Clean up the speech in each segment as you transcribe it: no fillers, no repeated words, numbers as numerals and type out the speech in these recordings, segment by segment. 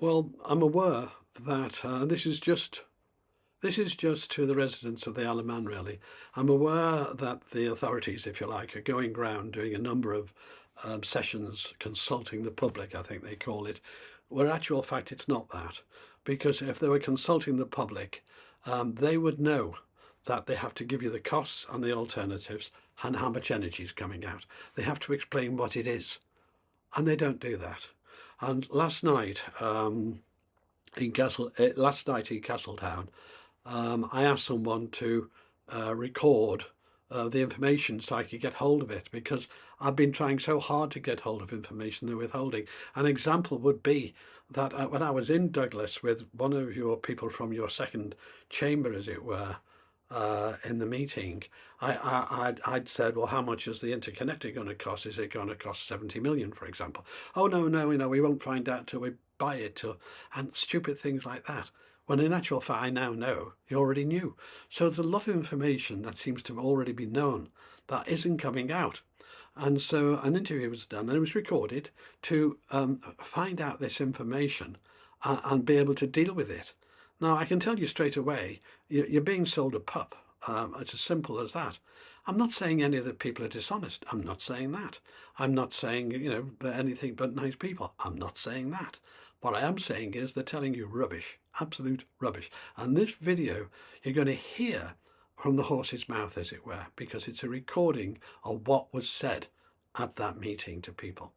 Well, I'm aware that this is just to the residents of the Isle of Man, really. I'm aware that the authorities, if you like, are going round doing a number of sessions consulting the public, I think they call it, where actual fact it's not that. Because if they were consulting the public, they would know that they have to give you the costs and the alternatives and how much energy is coming out. They have to explain what it is, and they don't do that. And last night, last night in Castletown, I asked someone to record the information so I could get hold of it, because I've been trying so hard to get hold of information they're withholding. An example would be that when I was in Douglas with one of your people from your second chamber, as it were, in the meeting, I'd said, well, how much is the interconnector going to cost? Is it going to cost 70 million, for example? Oh, no, we won't find out till we buy it, and stupid things like that. When in actual fact, I now know you already knew. So there's a lot of information that seems to have already been known that isn't coming out. And so an interview was done and it was recorded to find out this information and be able to deal with it. Now, I can tell you straight away, you're being sold a pup. It's as simple as that. I'm not saying any of the people are dishonest. I'm not saying that. I'm not saying, they're anything but nice people. I'm not saying that. What I am saying is they're telling you rubbish, absolute rubbish. And this video, you're going to hear from the horse's mouth, as it were, because it's a recording of what was said at that meeting to people.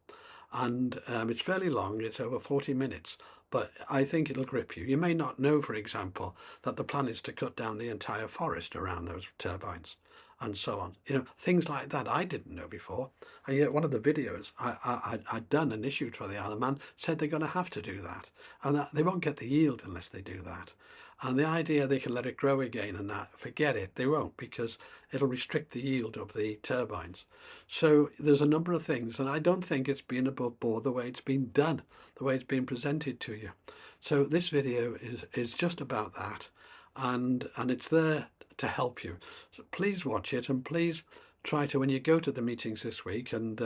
And it's fairly long, it's over 40 minutes, but I think it'll grip you. You may not know, for example, that the plan is to cut down the entire forest around those turbines and so on. Things like that I didn't know before. And yet one of the videos I'd done and issued for the Isle of Man said they're going to have to do that, and that they won't get the yield unless they do that. And the idea they can let it grow again and that, forget it, they won't, because it'll restrict the yield of the turbines. So there's a number of things, and I don't think it's been above board the way it's been done, the way it's been presented to you. So this video is just about that, and it's there to help you. So please watch it, and please try to, when you go to the meetings this week, and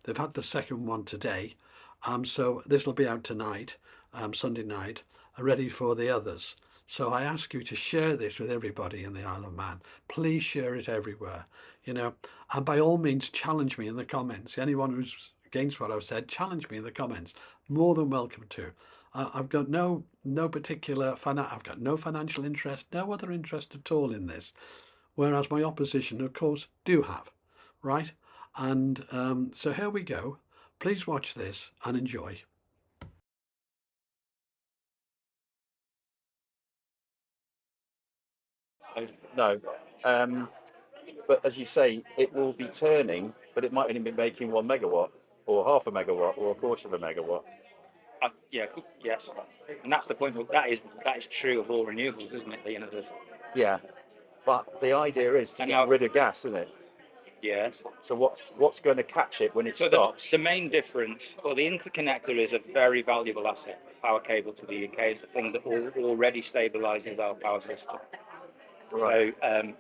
they've had the second one today, so this will be out tonight, Sunday night, ready for the others. So I ask you to share this with everybody in the Isle of Man. Please share it everywhere, and by all means challenge me in the comments. Anyone who's against what I've said, challenge me in the comments. More than welcome to. I've got no particular I've got no financial interest, no other interest at all in this, whereas my opposition, of course, do have, right? And so here we go. Please watch this and enjoy. No, but as you say, it will be turning, but it might only be making 1 megawatt, or half a megawatt, or a quarter of a megawatt. Yes, and that's the point. That is true of all renewables, isn't it? Yeah, but the idea is to get rid of gas, isn't it? Yes. So what's going to catch it when it stops? The main difference, well, the interconnector is a very valuable asset. Power cable to the UK is a thing that already stabilises our power system. Right. So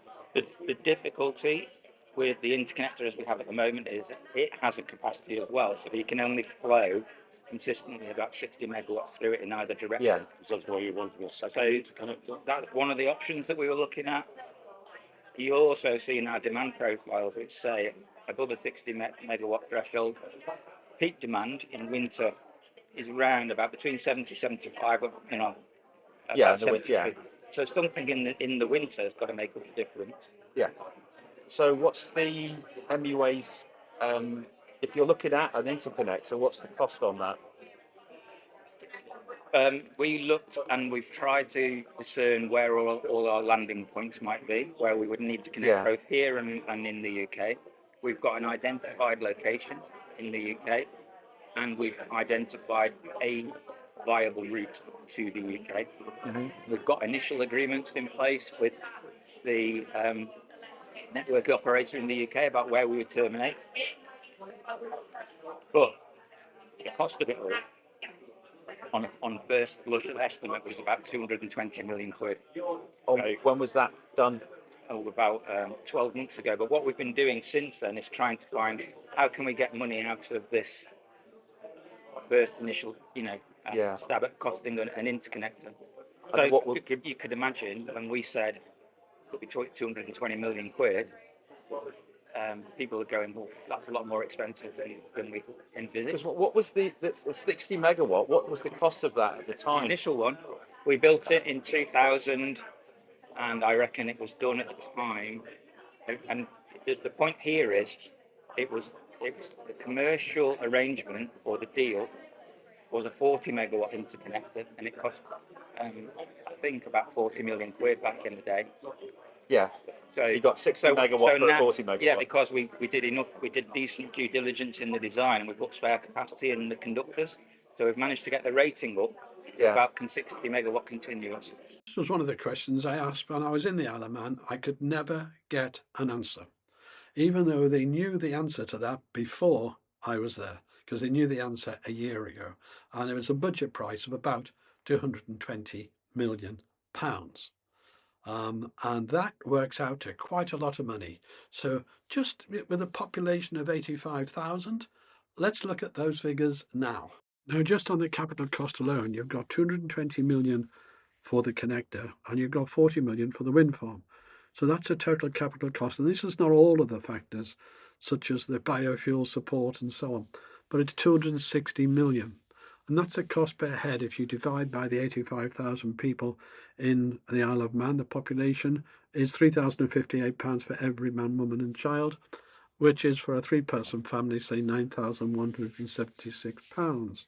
the difficulty with the interconnector as we have at the moment is it has a capacity as well, so you can only flow consistently about 60 megawatts through it in either direction. Yeah. So that's why you wanted a second interconnector. That's one of the options that we were looking at. You also see in our demand profiles which say above a 60 megawatt threshold, peak demand in winter is around about between 75, Yeah, yeah. So something in the winter has got to make up the difference. Yeah. So what's the MUA's, if you're looking at an interconnector, what's the cost on that? We looked and we've tried to discern where all our landing points might be, where we would need to connect both here and in the UK. We've got an identified location in the UK, and we've identified a viable route to the UK. Mm-hmm. We've got initial agreements in place with the network operator in the UK about where we would terminate. But the cost of it all, on first blush estimate, was about 220 million quid. Oh, so, when was that done? About 12 months ago. But what we've been doing since then is trying to find how can we get money out of this first initial, stab at costing an interconnector. And So what you could imagine when we said it could be 220 million quid, people are going, well, that's a lot more expensive than we envisaged. Because what was the 60 megawatt? What was the cost of that at the The time? initial one, we built it in 2000, and I reckon it was done at the time. And the point here is, it was the commercial arrangement or the deal was a 40 megawatt interconnector, and it cost, I think, about 40 million quid back in the day. Yeah. So you got 60 megawatt for now, 40 megawatt. Yeah, because we did decent due diligence in the design, and we put spare capacity in the conductors. So we've managed to get the rating up to about 60 megawatt continuous. This was one of the questions I asked when I was in the Isle of Man. I could never get an answer, even though they knew the answer to that before I was there, because they knew the answer a year ago. And it was a budget price of about £220 million. And that works out to quite a lot of money. So just with a population of 85,000, let's look at those figures now. Now, just on the capital cost alone, you've got 220 million for the connector, and you've got 40 million for the wind farm. So that's a total capital cost. And this is not all of the factors, such as the biofuel support and so on, but it's 260 million. And that's a cost per head. If you divide by the 85,000 people in the Isle of Man, the population is £3,058 for every man, woman and child, which is for a three-person family, say £9,176.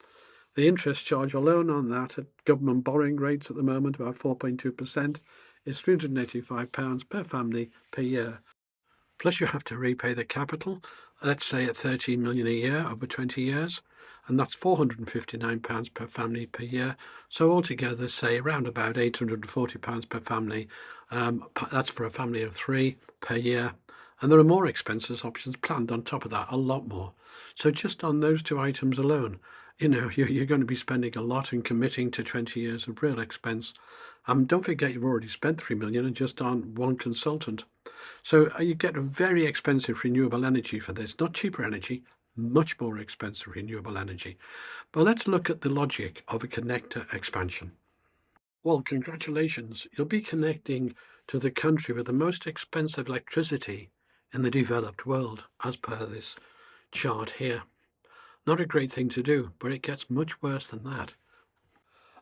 The interest charge alone on that at government borrowing rates at the moment, about 4.2%, is £385 per family per year. Plus you have to repay the capital, let's say at 13 million a year over 20 years, and that's £459 per family per year. So altogether, say around about £840 per family. That's for a family of 3 per year. And there are more expenses options planned on top of that, a lot more. So just on those two items alone, you're going to be spending a lot and committing to 20 years of real expense. Don't forget you've already spent 3 million just on one consultant. So you get a very expensive renewable energy for this, not cheaper energy, much more expensive renewable energy. But let's look at the logic of a connector expansion. Well, congratulations. You'll be connecting to the country with the most expensive electricity in the developed world, as per this chart here. Not a great thing to do, but it gets much worse than that.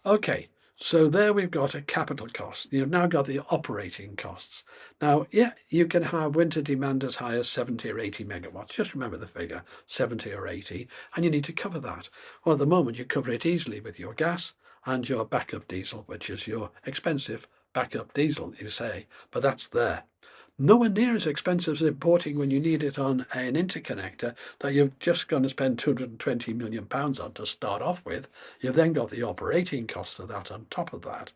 Okay, so there we've got a capital cost. You've now got the operating costs. Now, yeah, you can have winter demand as high as 70 or 80 megawatts. Just remember the figure, 70 or 80, and you need to cover that. Well, at the moment, you cover it easily with your gas and your backup diesel, which is your expensive backup diesel, you say, but that's there. Nowhere near as expensive as importing when you need it on an interconnector that you're just going to spend £220 million on to start off with. You've then got the operating costs of that on top of that.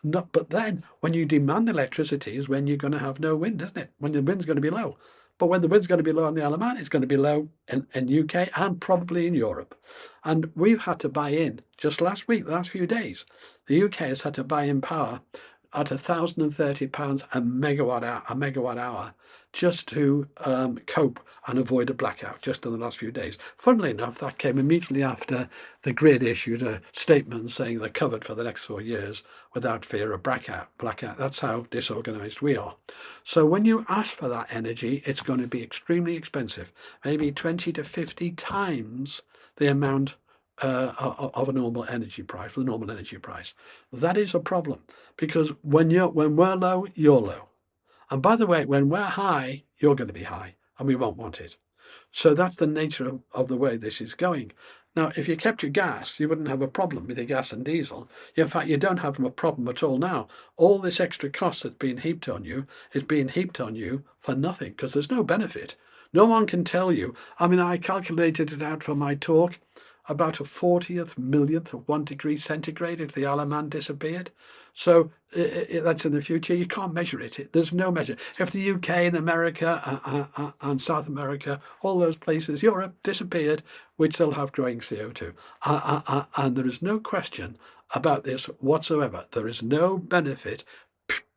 But then when you demand electricity is when you're going to have no wind, isn't it? When the wind's going to be low. But when the wind's going to be low on the Isle of Man, it's going to be low in UK and probably in Europe. And we've had to buy in, just last week, the last few days, the UK has had to buy in power at £1,030 a megawatt hour just to cope and avoid a blackout just in the last few days. Funnily enough, that came immediately after the grid issued a statement saying they're covered for the next 4 years without fear of blackout. That's how disorganized we are. So when you ask for that energy, it's going to be extremely expensive, maybe 20 to 50 times the amount of a normal energy price, the normal energy price. That is a problem because when we're low, you're low. And by the way, when we're high, you're going to be high and we won't want it. So that's the nature of the way this is going. Now, if you kept your gas, you wouldn't have a problem with your gas and diesel. In fact, you don't have a problem at all now. All this extra cost that's being heaped on you is being heaped on you for nothing because there's no benefit. No one can tell you. I calculated it out for my talk. About a 40th millionth of 1 degree centigrade if the Isle of Man disappeared. So that's in the future. You can't measure it. There's no measure. If the UK and America and South America, all those places, Europe disappeared, we'd still have growing CO2. And there is no question about this whatsoever. There is no benefit.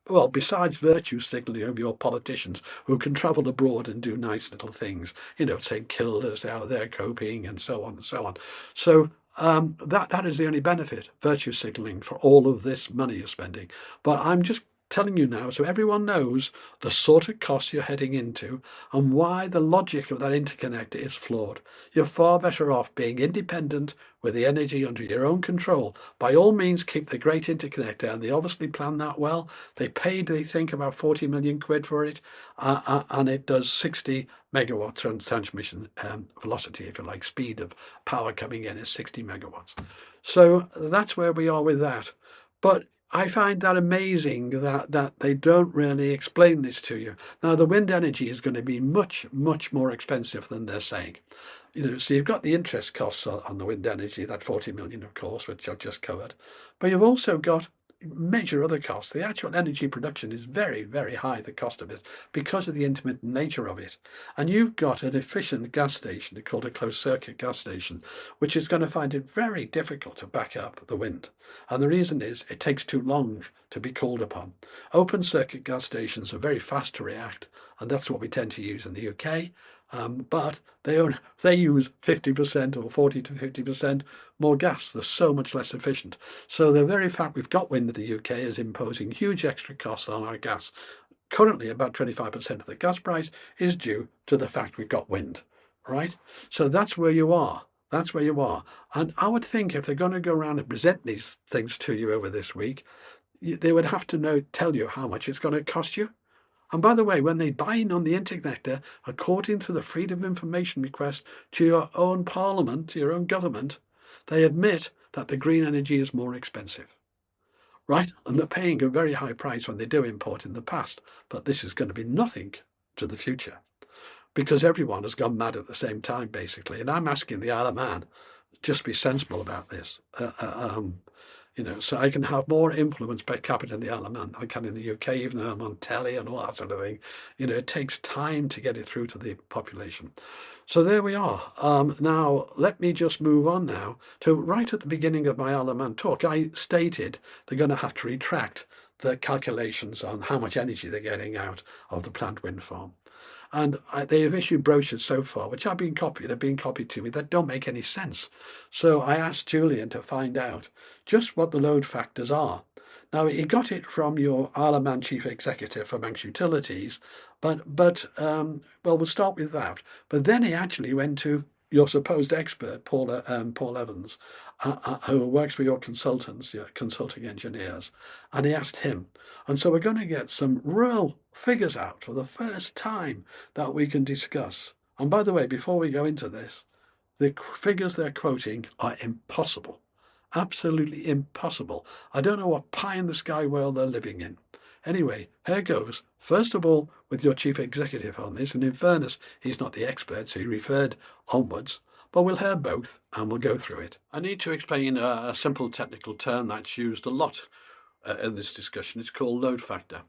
Well, besides virtue signalling of your politicians who can travel abroad and do nice little things, saying Kilda's out there coping and so on and so on. So that is the only benefit, virtue signaling for all of this money you're spending. But I'm just telling you now so everyone knows the sort of costs you're heading into and why the logic of that interconnector is flawed. You're far better off being independent with the energy under your own control. By all means, keep the great interconnector, and they obviously planned that well. They paid, they think, about 40 million quid for it, and it does 60 megawatts transmission velocity, if you like, speed of power coming in is 60 megawatts. So that's where we are with that. But I find that amazing that they don't really explain this to you. Now, the wind energy is going to be much, much more expensive than they're saying. So you've got the interest costs on the wind energy, that 40 million, of course, which I've just covered. But you've also got major other costs. The actual energy production is very, very high, the cost of it, because of the intermittent nature of it. And you've got an efficient gas station, called a closed circuit gas station, which is going to find it very difficult to back up the wind. And the reason is it takes too long to be called upon. Open circuit gas stations are very fast to react, and that's what we tend to use in the UK. But they use 50% or 40 to 50% more gas. They're so much less efficient. So the very fact we've got wind in the UK is imposing huge extra costs on our gas. Currently, about 25% of the gas price is due to the fact we've got wind, right? So that's where you are. That's where you are. And I would think if they're going to go around and present these things to you over this week, they would have to tell you how much it's going to cost you. And by the way, when they buy in on the Interconnector, according to the Freedom of Information request to your own parliament, to your own government, they admit that the green energy is more expensive, right? And they're paying a very high price when they do import in the past. But this is going to be nothing to the future because everyone has gone mad at the same time, basically. And I'm asking the Isle of Man, just be sensible about this. So I can have more influence per capita in the Isle of Man than I can in the UK, even though I'm on telly and all that sort of thing. It takes time to get it through to the population. So there we are. Now, let me just move on now to right at the beginning of my Isle of Man talk. I stated they're going to have to retract the calculations on how much energy they're getting out of the plant wind farm. And they have issued brochures so far, which have been copied to me, that don't make any sense. So I asked Julian to find out just what the load factors are. Now, he got it from your Isle of Man Chief Executive for Manx Utilities, but we'll start with that. But then he actually went to your supposed expert, Paul Evans, who works for your consultants, your consulting engineers, and he asked him. And so we're going to get some real figures out for the first time that we can discuss. And by the way, before we go into this, the figures they're quoting are impossible. Absolutely impossible. I don't know what pie in the sky world they're living in. Anyway, here goes. First of all, with your chief executive on this, and in fairness, he's not the expert, so he referred onwards, but we'll hear both and we'll go through it. I need to explain a simple technical term that's used a lot in this discussion. It's called load factor.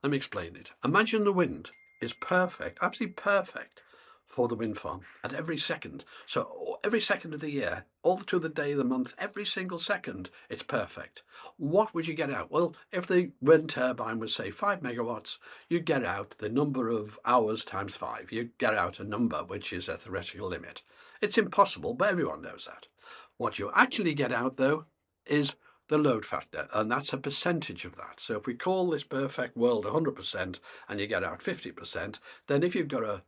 Let me explain it. Imagine the wind is perfect, absolutely perfect for the wind farm at every second. So every second of the year, all through the day, the month, every single second, it's perfect. What would you get out? Well, if the wind turbine was, say, 5 megawatts, you'd get out the number of hours times 5. You'd get out a number which is a theoretical limit. It's impossible, but everyone knows that. What you actually get out, though, is the load factor, and that's a percentage of that. So if we call this perfect world 100% and you get out 50%, then if you've got a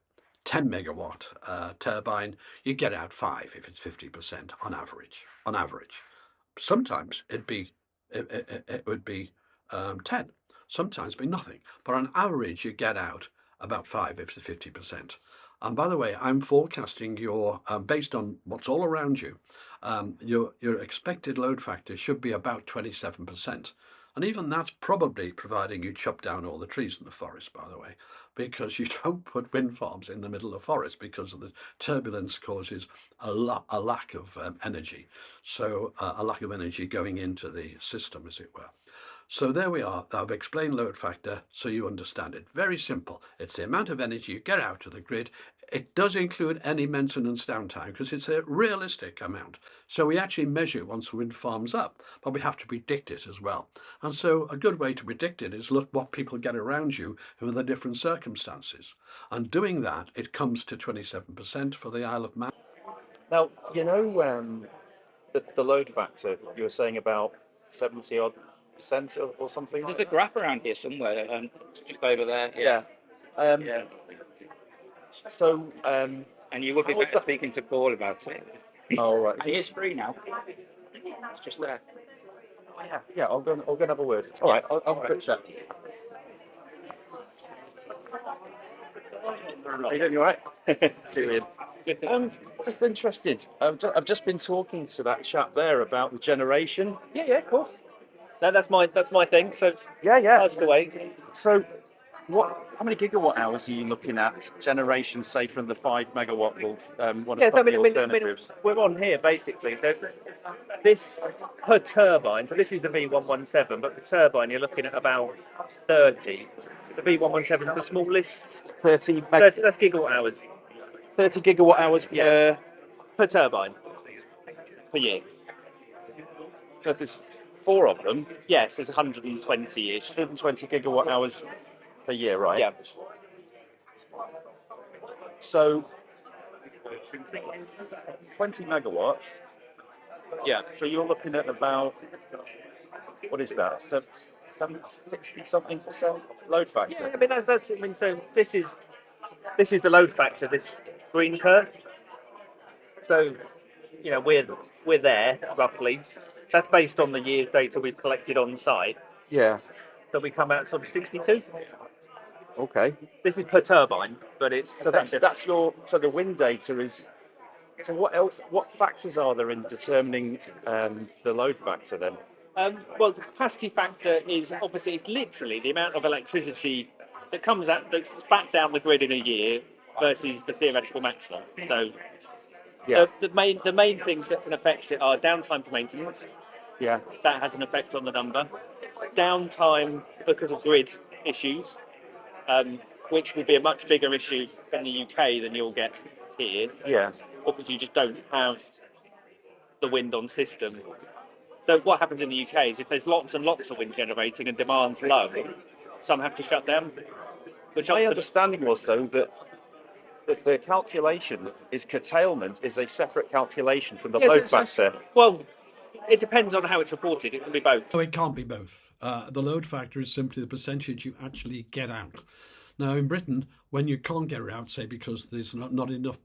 10 megawatt turbine, you get out 5 if it's 50% on average. Sometimes it would be 10, sometimes be nothing, but on average you get out about 5 if it's 50%. And by the way, I'm forecasting your based on what's all around you, your expected load factor should be about 27%. And even that's probably providing you chop down all the trees in the forest, by the way, because you don't put wind farms in the middle of forest because of the turbulence causes a lack of energy. So a lack of energy going into the system, as it were. So there we are. I've explained load factor so you understand it. Very simple. It's the amount of energy you get out of the grid. It does include any maintenance downtime because it's a realistic amount. So we actually measure once the wind farm's up, but we have to predict it as well. And so a good way to predict it is look what people get around you who are the different circumstances. And doing that, it comes to 27% for the Isle of Man. Now, the load factor, you were saying about 70 odd percent or something There's like a that? graph around here somewhere, just over there. Yeah. Um, Yeah. so, And you would be how is better that? speaking to Paul about it. Oh, right. And he is free now. It's just there. Oh, yeah, yeah. I'll go and have a word. All right, I'll have a quick chat. How you doing? You all right? Julian. Just interested. I've just been talking to that chap there about the generation. Yeah, cool. No, that's my thing. So Yeah, yeah. ask away. So, how many gigawatt hours are you looking at generation, say, from the 5 megawatt one Yeah, of so the alternatives? we're on here basically. So this per turbine. So this is the V117, but the turbine you're looking at about 30. The V117 is the smallest. 30, that's gigawatt hours. 30 gigawatt hours Yeah. Per turbine per year. So there's 4 of them, Yes, there's 120-ish. 120 gigawatt hours per year, right? Yeah. So 20 megawatts. Yeah. So you're looking at about, what is that? 60 something percent load factor. Yeah, I mean that's I mean so this is the load factor, this green curve. So, we're there roughly. That's based on the year's data we've collected on site. Yeah. So we come out sort of 62. Okay. This is per turbine, but it's So so the wind data is. So what else? What factors are there in determining the load factor then? well, the capacity factor is obviously it's literally the amount of electricity that's back down the grid in a year versus the theoretical maximum. So Yeah. the main things that can affect it are downtime for maintenance. Yeah. That has an effect on the number. Downtime because of grid issues, which will be a much bigger issue in the UK than you'll get here. Yeah. Because you just don't have the wind on system. So what happens in the UK is if there's lots and lots of wind generating and demand's low, some have to shut down. My understanding was though that the calculation is curtailment is a separate calculation from the load factor. Well, it depends on how it's reported. It can be both. No, it can't be both. The load factor is simply the percentage you actually get out. Now, in Britain, when you can't get it out, say because there's not enough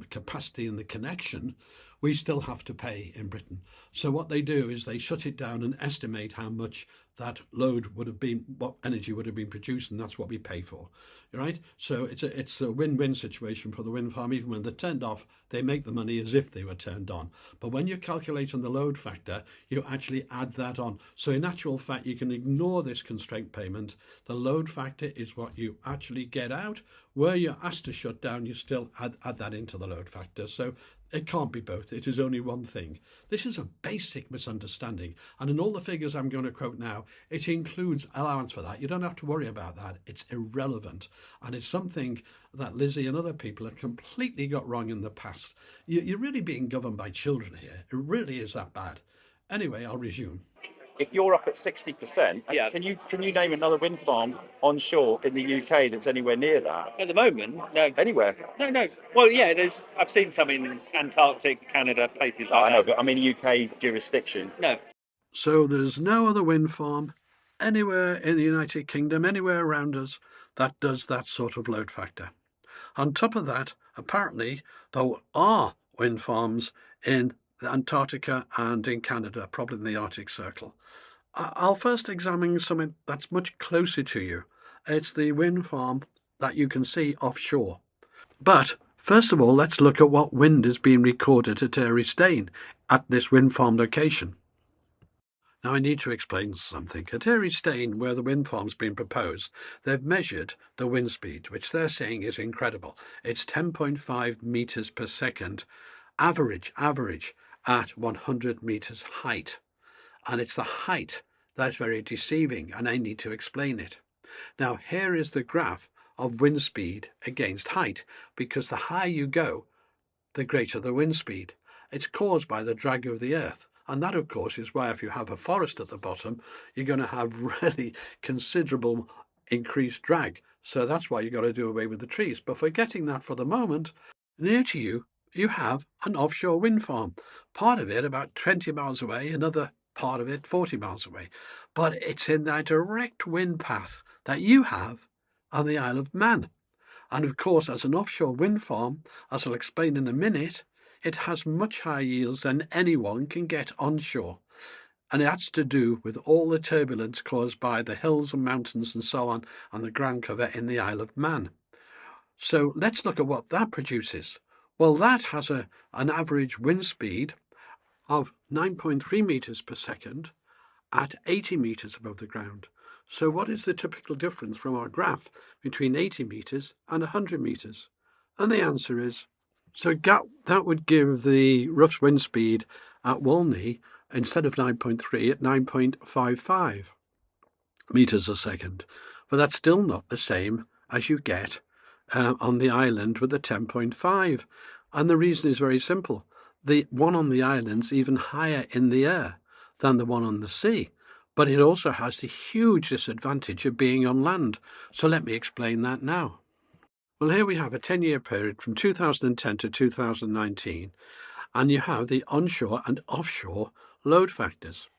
capacity in the connection, we still have to pay in Britain. So what they do is they shut it down and estimate how much that load would have been, what energy would have been produced, and that's what we pay for, right? So it's a win-win situation for the wind farm. Even when they're turned off, they make the money as if they were turned on. But when you calculate on the load factor, you actually add that on. So in actual fact, you can ignore this constraint payment. The load factor is what you actually get out. Where you're asked to shut down, you still add that into the load factor. So it can't be both. It is only one thing. This is a basic misunderstanding. And in all the figures I'm going to quote now, it includes allowance for that. You don't have to worry about that. It's irrelevant. And it's something that Lizzie and other people have completely got wrong in the past. You're really being governed by children here. It really is that bad. Anyway, I'll resume. If you're up at 60%, Yeah. can you name another wind farm onshore in the UK that's anywhere near that? At the moment, no. Anywhere? No. Well, yeah, I've seen some in Antarctic, Canada, places like I know, that. but I mean UK jurisdiction. No. So there's no other wind farm anywhere in the United Kingdom, anywhere around us, that does that sort of load factor. On top of that, apparently, there are wind farms in Antarctica and in Canada, probably in the Arctic Circle. I'll first examine something that's much closer to you. It's the wind farm that you can see offshore. But first of all, let's look at what wind is being recorded at Airy Stain at this wind farm location. Now I need to explain something. At Airy Stain, where the wind farm's been proposed, they've measured the wind speed, which they're saying is incredible. It's 10.5 metres per second, average at 100 metres height. And it's the height that's very deceiving, and I need to explain it. Now here is the graph of wind speed against height, because the higher you go, the greater the wind speed. It's caused by the drag of the earth. And that, of course, is why if you have a forest at the bottom, you're going to have really considerable increased drag. So that's why you've got to do away with the trees. But forgetting that for the moment, near to you, you have an offshore wind farm. Part of it about 20 miles away, another part of it 40 miles away. But it's in that direct wind path that you have on the Isle of Man. And of course, as an offshore wind farm, as I'll explain in a minute, it has much higher yields than anyone can get onshore. And that's to do with all the turbulence caused by the hills and mountains and so on, and the ground cover in the Isle of Man. So let's look at what that produces. Well, that has an average wind speed of 9.3 meters per second at 80 meters above the ground. So what is the typical difference from our graph between 80 meters and 100 meters? And the answer is, so that would give the rough wind speed at Walney, instead of 9.3, at 9.55 meters a second. But that's still not the same as you get on the island with the 10.5. And the reason is very simple. The one on the island's even higher in the air than the one on the sea, but it also has the huge disadvantage of being on land. So let me explain that now. Well, here we have a 10-year period from 2010 to 2019, and you have the onshore and offshore load factors.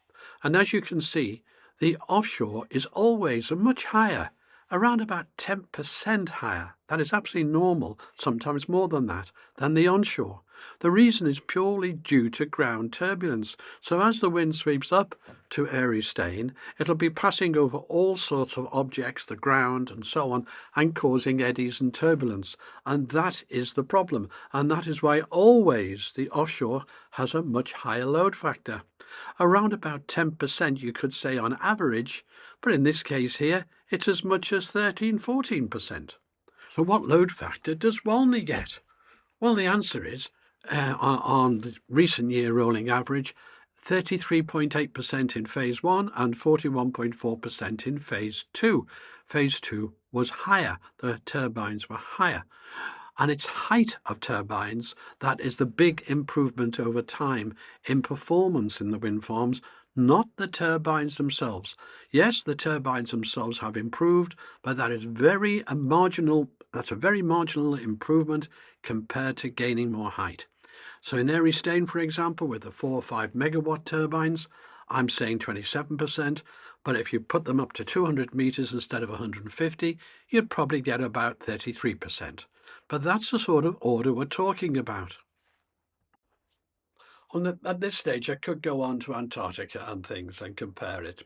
And as you can see, the offshore is always much higher, around about 10% higher. That is absolutely normal, sometimes more than that, than the onshore. The reason is purely due to ground turbulence. So as the wind sweeps up to Eriestein, it'll be passing over all sorts of objects, the ground and so on, and causing eddies and turbulence. And that is the problem. And that is why always the offshore has a much higher load factor. Around about 10%, you could say on average, but in this case here, it's as much as 13-14%. So what load factor does Walney get? Well, the answer is, on the recent year rolling average, 33.8% in phase 1 and 41.4% in phase 2. Phase 2 was higher, the turbines were higher. And its height of turbines, that is the big improvement over time in performance in the wind farms, not the turbines themselves. Yes, the turbines themselves have improved, but that is that's a very marginal improvement compared to gaining more height. So in Eriestein, for example, with the 4 or 5 megawatt turbines, I'm saying 27%, but if you put them up to 200 meters instead of 150, you'd probably get about 33%. But that's the sort of order we're talking about. At this stage, I could go on to Antarctica and things and compare it,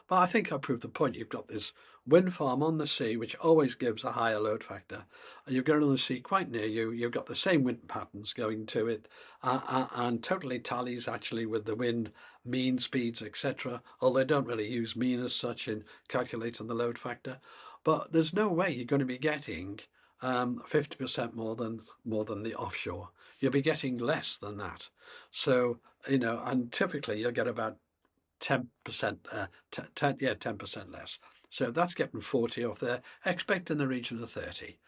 but I think I proved the point. You've got this wind farm on the sea, which always gives a higher load factor. And you've got on the sea quite near you. You've got the same wind patterns going to it, and totally tallies actually with the wind mean speeds, etc. Although they don't really use mean as such in calculating the load factor. But there's no way you're going to be getting 50% more than the offshore. You'll be getting less than that. So, and typically you'll get about 10%, 10% less. So that's getting 40 off there. Expect in the region of 30.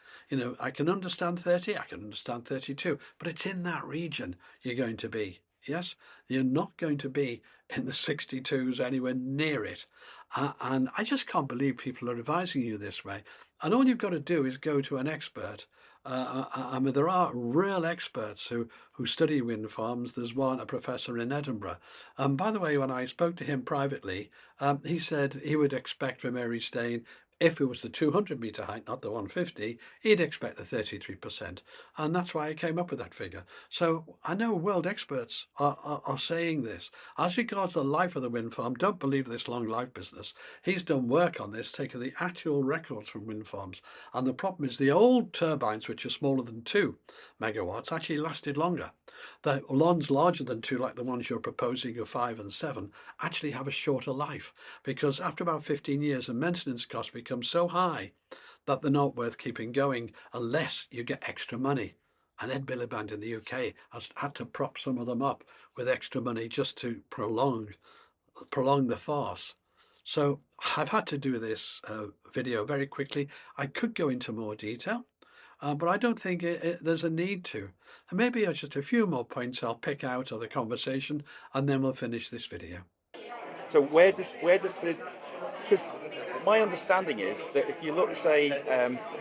I can understand 30, I can understand 32, but it's in that region you're going to be. Yes, you're not going to be in the 62s anywhere near it. And I just can't believe people are advising you this way. And all you've got to do is go to an expert. I mean, there are real experts who study wind farms. There's one, a professor in Edinburgh. By the way, when I spoke to him privately, he said he would expect from Eriestein, if it was the 200-meter height, not the 150, he'd expect the 33%. And that's why I came up with that figure. So I know world experts are saying this. As regards the life of the wind farm, don't believe this long life business. He's done work on this, taking the actual records from wind farms. And the problem is the old turbines, which are smaller than 2 megawatts, actually lasted longer. The ones larger than 2, like the ones you're proposing of 5 and 7, actually have a shorter life, because after about 15 years, the maintenance costs become so high that they're not worth keeping going unless you get extra money. And Ed Miliband in the UK has had to prop some of them up with extra money just to prolong the farce. So I've had to do this video very quickly. I could go into more detail, but I don't think there's a need to. And maybe just a few more points I'll pick out of the conversation, and then we'll finish this video. So where does this? Because my understanding is that if you look, say,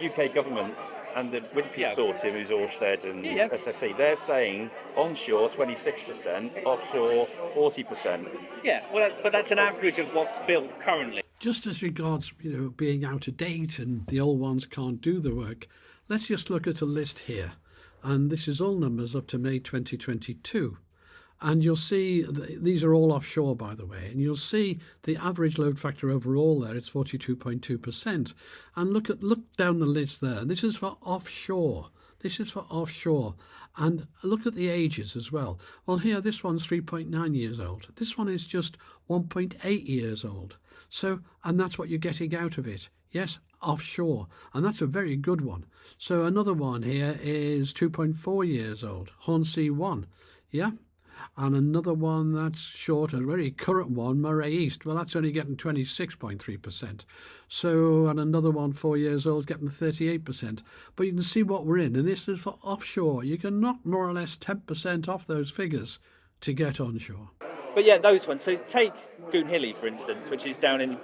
UK government And the wind Yeah. consortium, who's Ørsted and Yeah. SSE, they're saying onshore 26%, offshore 40%. Yeah, well, but that's an average of what's built currently. Just as regards, being out of date and the old ones can't do the work, let's just look at a list here. And this is all numbers up to May 2022. And you'll see these are all offshore, by the way, and you'll see the average load factor overall there, it's 42.2%. And look down the list there. This is for offshore. This is for offshore. And look at the ages as well. Well, here, this one's 3.9 years old. This one is just 1.8 years old. So, and that's what you're getting out of it. Yes, offshore. And that's a very good one. So another one here is 2.4 years old, Hornsea 1. Yeah. And another one that's short, a very current one, Moray East. Well, that's only getting 26.3%. So, and another one 4 years old getting 38%. But you can see what we're in. And this is for offshore. You can knock more or less 10% off those figures to get onshore. But yeah, those ones. So take Goonhilly, for instance, which is down in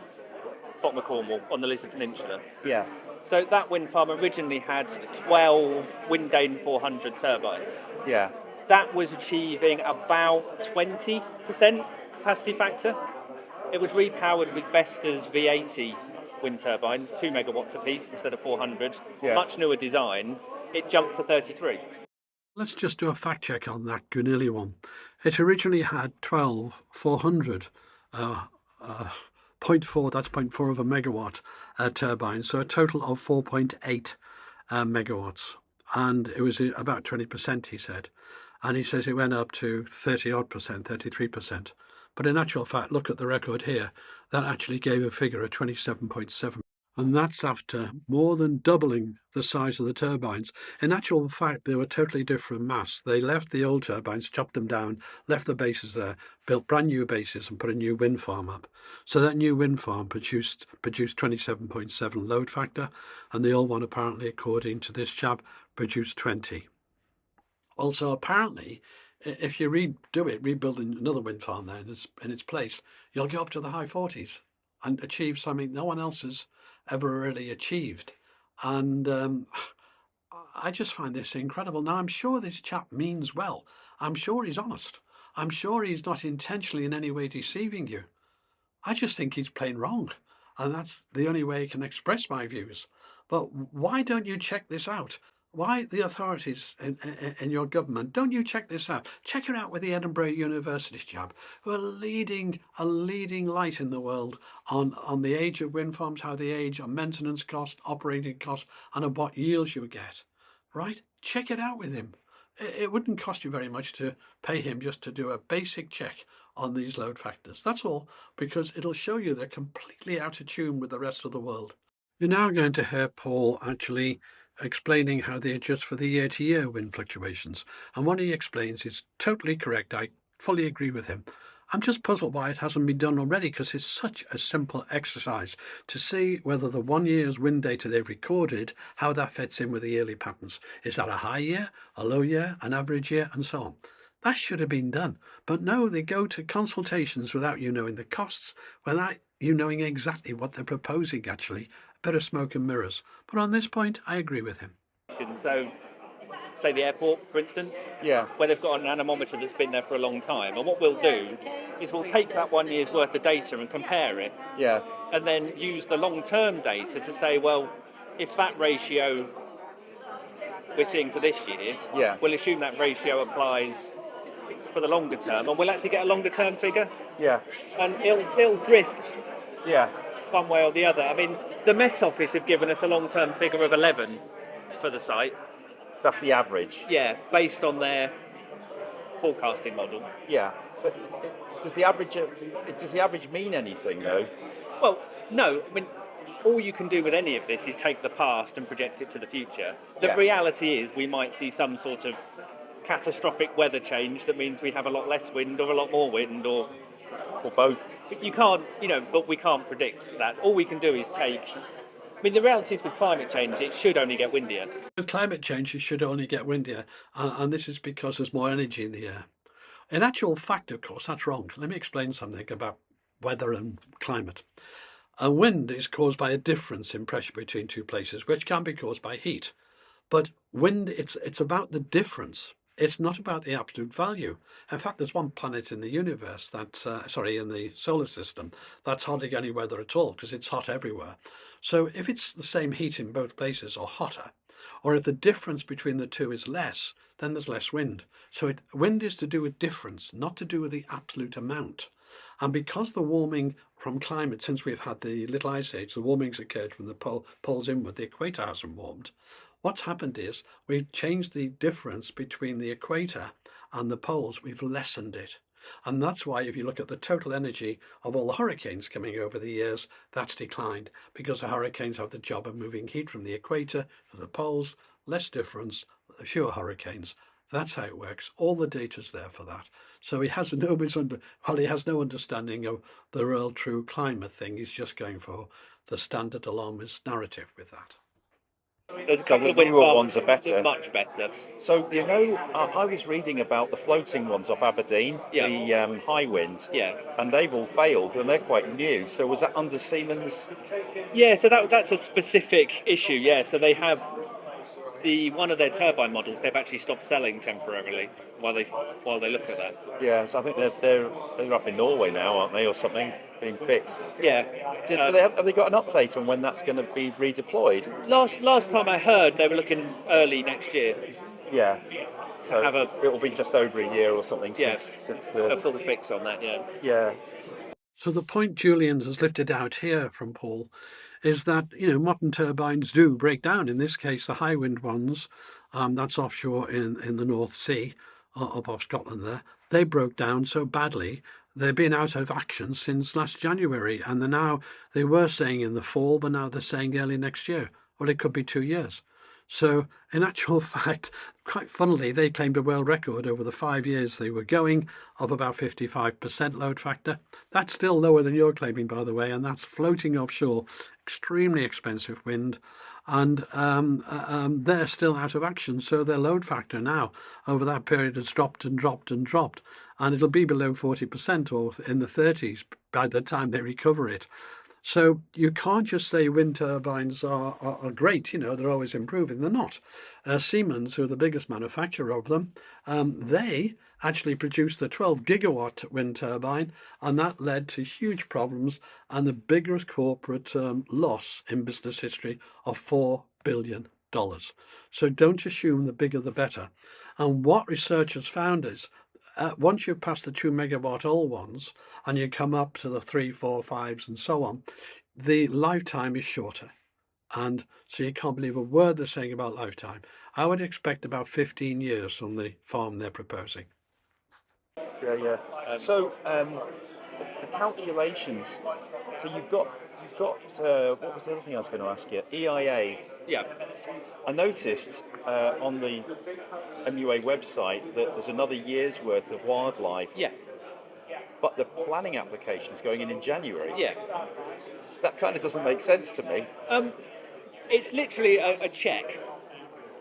bottom of Cornwall on the Lizard Peninsula. Yeah. So that wind farm originally had 12 Windane 400 turbines. Yeah. That was achieving about 20% capacity factor. It was repowered with Vestas V80 wind turbines, 2 megawatts apiece instead of 400. Yeah. Much newer design. It jumped to 33. Let's just do a fact check on that Goonhilly one. It originally had 12 400 0.4, that's 0.4 of a megawatt turbines, so a total of 4.8 megawatts. And it was about 20%, he said. And he says it went up to 30-odd%, 33%. But in actual fact, look at the record here. That actually gave a figure of 27.7. And that's after more than doubling the size of the turbines. In actual fact, they were totally different mass. They left the old turbines, chopped them down, left the bases there, built brand new bases and put a new wind farm up. So that new wind farm produced 27.7 load factor, and the old one apparently, according to this chap, produced 20. Also, apparently, if you rebuilding another wind farm there in its place, you'll get up to the high 40s and achieve something no one else has ever really achieved. And I just find this incredible. Now, I'm sure this chap means well. I'm sure he's honest. I'm sure he's not intentionally in any way deceiving you. I just think he's plain wrong. And that's the only way I can express my views. But why don't you check this out? Why the authorities in your government, don't you check this out? Check it out with the Edinburgh University chap, who are a leading light in the world on the age of wind farms, how they age, on maintenance cost, operating cost, and on what yields you get. Right? Check it out with him. It wouldn't cost you very much to pay him just to do a basic check on these load factors. That's all, because it'll show you they're completely out of tune with the rest of the world. You're now going to hear Paul actually explaining how they adjust for the year-to-year wind fluctuations. And what he explains is totally correct. I fully agree with him. I'm just puzzled why it hasn't been done already, because it's such a simple exercise to see whether the 1 year's wind data they've recorded, how that fits in with the yearly patterns. Is that a high year, a low year, an average year, and so on? That should have been done. But no, they go to consultations without you knowing the costs, without you knowing exactly what they're proposing, actually. A bit of smoke and mirrors. But on this point, I agree with him. So, say the airport, for instance, Yeah. where they've got an anemometer that's been there for a long time. And what we'll do is we'll take that 1 year's worth of data and compare it, Yeah. and then use the long-term data to say, well, if that ratio we're seeing for this year, Yeah. we'll assume that ratio applies for the longer term, and we'll actually get a longer term figure, Yeah. and it'll drift Yeah. one way or the other. I mean, the Met Office have given us a long-term figure of 11 for the site. That's the average. Yeah, based on their forecasting model. Yeah. But does the average mean anything though? Well, no. I mean, all you can do with any of this is take the past and project it to the future. The Yeah. reality is we might see some sort of catastrophic weather change that means we have a lot less wind or a lot more wind, or both. you can't, but we can't predict that. All we can do is take. I mean, the reality is with climate change, it should only get windier. With climate change, it should only get windier, and this is because there's more energy in the air. In actual fact, of course, that's wrong. Let me explain something about weather and climate. A wind is caused by a difference in pressure between two places, which can be caused by heat. But wind, it's about the difference. It's not about the absolute value. In fact, there's one planet in the universe that's sorry, in the solar system that's hardly any weather at all because it's hot everywhere. So if it's the same heat in both places or hotter, or if the difference between the two is less, then there's less wind. So wind is to do with difference, not to do with the absolute amount. And because the warming from climate, since we've had the little ice age, the warming's occurred from the poles inward, the equator hasn't warmed. What's happened is we've changed the difference between the equator and the poles. We've lessened it. And that's why if you look at the total energy of all the hurricanes coming over the years, that's declined because the hurricanes have the job of moving heat from the equator to the poles, less difference, fewer hurricanes. That's how it works. All the data's there for that. So he has he has no understanding of the real true climate thing. He's just going for the standard alarmist narrative with that. There's a So couple the of wind newer farms ones are better. much better. So, you know, I was reading about the floating ones off Aberdeen, Yeah. the high wind, Yeah. and they've all failed, and they're quite new. So was that under Siemens? Yeah, so that's a specific issue. Yeah, so they have one of their turbine models. They've actually stopped selling temporarily while they look at that. Yeah, so I think they're up in Norway now, aren't they, or something, being fixed. Yeah. Have they got an update on when that's going to be redeployed? Last time I heard, they were looking early next year. Yeah. So Have it will be just over a year or something since a the full fix on that. Yeah. yeah. So the point Julian has lifted out here from Paul is that, modern turbines do break down. In this case, the high wind ones, that's offshore in the North Sea, up off Scotland there, they broke down so badly they've been out of action since last January, and they were saying in the fall, but now they're saying early next year, or it could be 2 years. So in actual fact, quite funnily, they claimed a world record over the 5 years they were going of about 55% load factor. That's still lower than you're claiming, by the way, and that's floating offshore, extremely expensive wind. And they're still out of action. So their load factor now over that period has dropped and dropped and dropped. And it'll be below 40% or in the 30s by the time they recover it. So you can't just say wind turbines are great, they're always improving. They're not. Siemens, who are the biggest manufacturer of them, they actually produced the 12 gigawatt wind turbine, and that led to huge problems and the biggest corporate loss in business history of $4 billion. So don't assume the bigger the better. And what researchers found is once you've passed the 2 megawatt old ones and you come up to the 3, 4, 5s and so on, the lifetime is shorter. And so you can't believe a word they're saying about lifetime. I would expect about 15 years from the farm they're proposing. Yeah. So the calculations. So you've got what was the other thing I was going to ask you? EIA. Yeah. I noticed on the MUA website that there's another year's worth of wildlife. Yeah. But the planning application is going in January. Yeah. That kind of doesn't make sense to me. It's literally a check.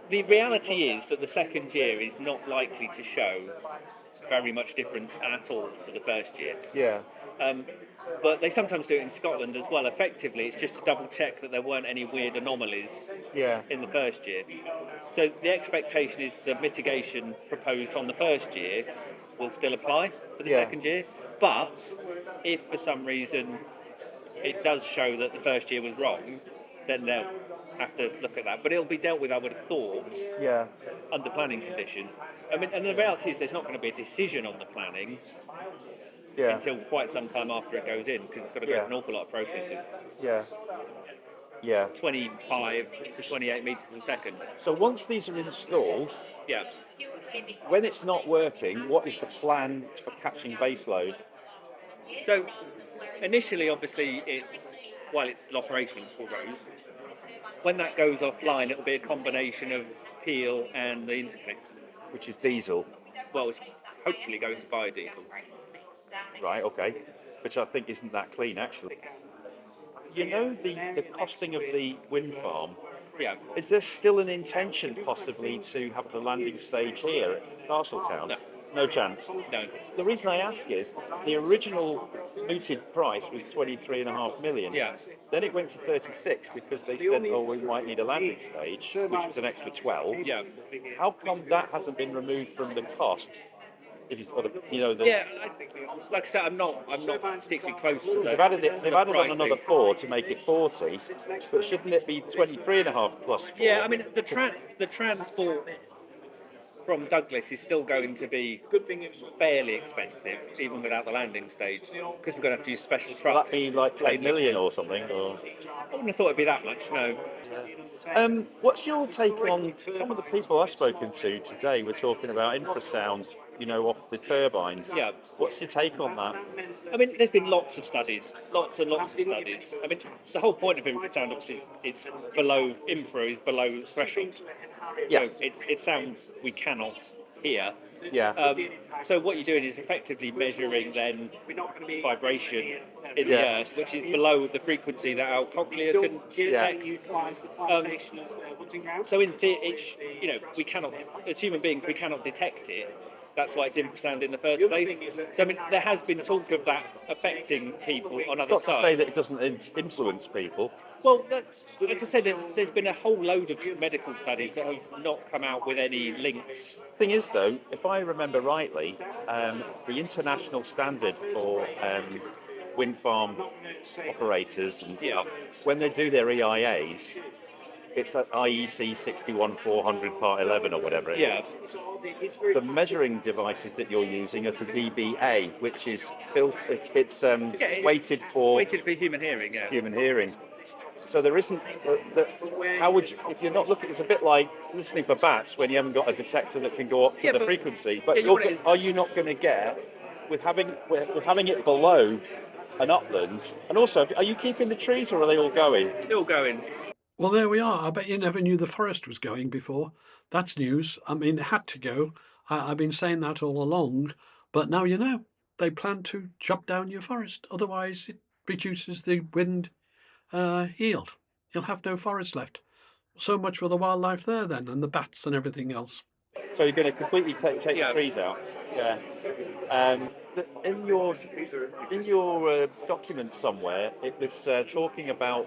The reality is that the second year is not likely to show very much difference at all to the first year. Yeah. But they sometimes do it in Scotland as well. Effectively, it's just to double check that there weren't any weird anomalies in the first year. So the expectation is the mitigation proposed on the first year will still apply for the second year. But if for some reason it does show that the first year was wrong, then they'll have to look at that. But it'll be dealt with, I would have thought, under planning condition. I mean, and the reality is there's not going to be a decision on the planning until quite some time after it goes in, because it's got to go through an awful lot of processes. Yeah. 25 to 28 metres a second. So once these are installed, when it's not working, what is the plan for catching base load? So initially, obviously, while it's operational for Rose, when that goes offline, it'll be a combination of Peel and the Interconnector. Which is diesel. Well, it's hopefully going to biodiesel. Right, okay. Which I think isn't that clean, actually. You know the costing of the wind farm? Yeah. Is there still an intention possibly to have the landing stage here at Castletown? No. No chance? No. The reason I ask is the original mooted price was 23.5 million. Yeah. Then it went to 36 because they said, oh, we might need a landing stage, which was an extra 12. Yeah. How come that hasn't been removed from the cost? If you, or the, Yeah, like I said, I'm not particularly close to they've the. added it. to They've the added on pricing. another 4 to make it 40. But shouldn't it be 23.5 plus 4? Yeah, I mean the transport from Douglas is still going to be fairly expensive, even without the landing stage, because we're going to have to use special Will trucks. that be like 10 million or something? Or? I wouldn't have thought it'd be that much. No. What's your take on some of the people I've spoken to today were talking about infrasound, off the turbines? Yeah. What's your take on that? I mean, there's been lots and lots of studies. I mean, the whole point of infrasound obviously is it's below infra is below threshold. Yeah. So it's sound we cannot hear. Yeah. So what you're doing is effectively measuring then vibration in the earth, which is below the frequency that our cochlea can detect. So we cannot, as human beings, we cannot detect it. That's why it's infrasound in the first place. So I mean, there has been talk of that affecting people on It's other not to say that it doesn't influence people. Well, like I said, there's been a whole load of medical studies that have not come out with any links. Thing is, though, if I remember rightly, the international standard for wind farm operators and stuff, when they do their EIAs, it's at IEC 61400 Part 11 or whatever it is. The measuring devices that you're using are to DBA, which is built. It's weighted for human hearing. Yeah. Human hearing. So there isn't. How would you, if you're not looking? It's a bit like listening for bats when you haven't got a detector that can go up to the frequency. But are you not going to get with having it below an upland? And also, are you keeping the trees or are they all going? They're all going. Well, there we are. I bet you never knew the forest was going before. That's news. I mean, it had to go. I've been saying that all along, but now you know. They plan to chop down your forest. Otherwise, it reduces the wind yield. You'll have no forest left. So much for the wildlife there then, and the bats and everything else. So you're going to completely take the trees out. Yeah. In your document somewhere, it was talking about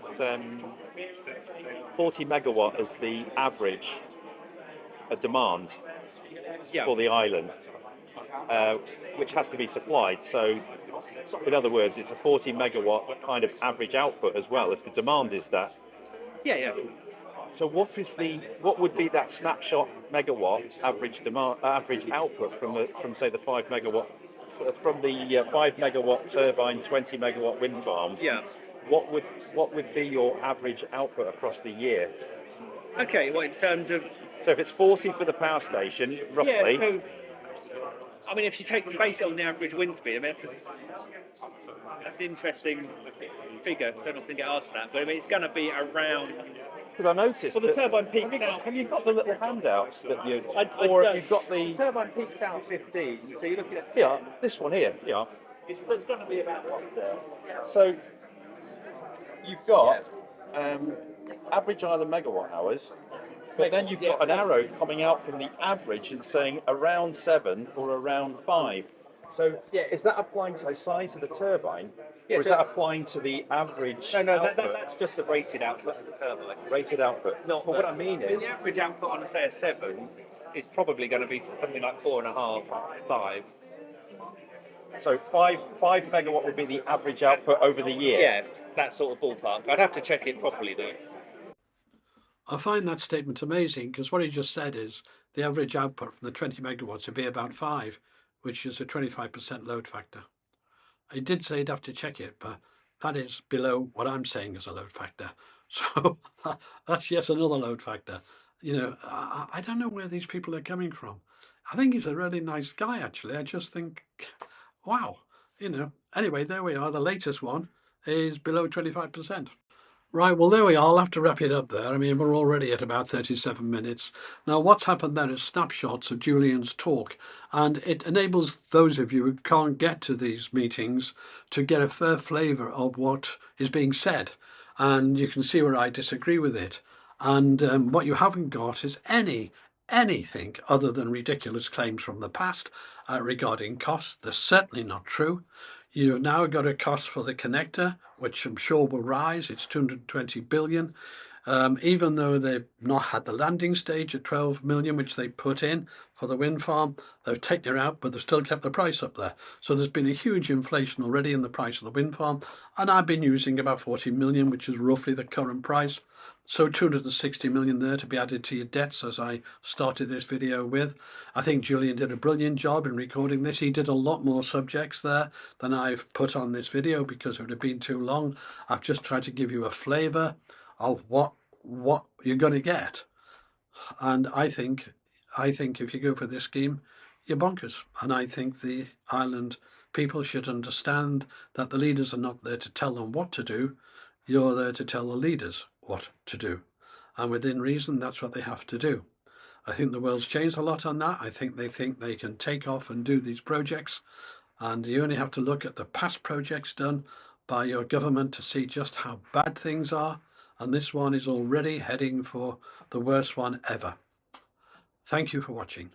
40 megawatt as the average demand for the island, which has to be supplied. So, in other words, it's a 40 megawatt kind of average output as well, if the demand is that. Yeah. So what would be that snapshot megawatt average output from say the 5 megawatt from the 5 megawatt turbine 20 megawatt wind farm? Yeah. What would be your average output across the year? Okay. Well, in terms of if it's 40 for the power station, roughly. Yeah. So, I mean, if you base it on the average wind speed, I mean that's an interesting figure. Don't often get asked that, but I mean it's going to be around. Because I noticed. Well, the turbine peaks out. Have you got the little handouts that you? Or have you got the turbine peaks out 15? So you're looking at. Yeah, this one here. Yeah. So it's going to be about what there? So you've got average either megawatt hours, but then you've got an arrow coming out from the average and saying around 7 or around 5. So is that applying to the size of the turbine? Or is that applying to the average output? That's just the rated output of the turbine. Rated output. Not what I mean is... The average output on, say, a 7 is probably going to be something like 4.5, 5. So 5 megawatt would be the average output over the year? Yeah, that sort of ballpark. I'd have to check it properly, though. I find that statement amazing because what he just said is the average output from the 20 megawatts would be about 5, which is a 25% load factor. I did say he'd have to check it, but that is below what I'm saying is a load factor. So that's yet another load factor. I don't know where these people are coming from. I think he's a really nice guy, actually. I just think, wow, Anyway, there we are. The latest one is below 25%. Right, well, there we are. I'll have to wrap it up there. I mean, we're already at about 37 minutes. Now, what's happened there is snapshots of Julian's talk, and it enables those of you who can't get to these meetings to get a fair flavour of what is being said, and you can see where I disagree with it. And what you haven't got is anything other than ridiculous claims from the past regarding costs. They're certainly not true. You've now got a cost for the connector, which I'm sure will rise. It's 220 billion. Even though they've not had the landing stage at 12 million, which they put in for the wind farm, they've taken it out, but they've still kept the price up there. So there's been a huge inflation already in the price of the wind farm. And I've been using about 40 million, which is roughly the current price. So 260 million there to be added to your debts, as I started this video with. I think Julian did a brilliant job in recording this. He did a lot more subjects there than I've put on this video because it would have been too long. I've just tried to give you a flavour of what you're going to get. And I think if you go for this scheme, you're bonkers. And I think the island people should understand that the leaders are not there to tell them what to do. You're there to tell the leaders what to do. And within reason, that's what they have to do. I think the world's changed a lot on that. I think they can take off and do these projects. And you only have to look at the past projects done by your government to see just how bad things are. And this one is already heading for the worst one ever. Thank you for watching.